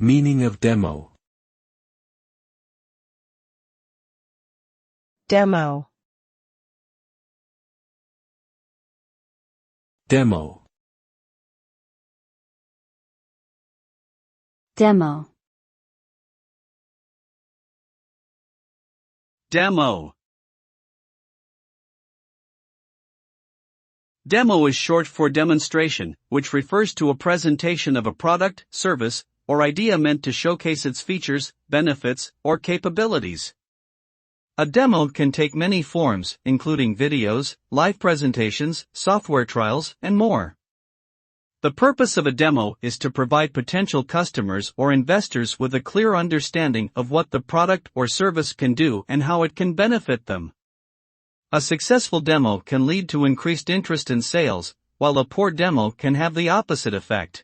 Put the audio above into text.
Meaning of demo. Demo. Demo. Demo. Demo. Demo is short for demonstration, which refers to a presentation of a product, service, or idea meant to showcase its features, benefits, or capabilities. A demo can take many forms, including videos, live presentations, software trials, and more. The purpose of a demo is to provide potential customers or investors with a clear understanding of what the product or service can do and how it can benefit them. A successful demo can lead to increased interest in sales, while a poor demo can have the opposite effect.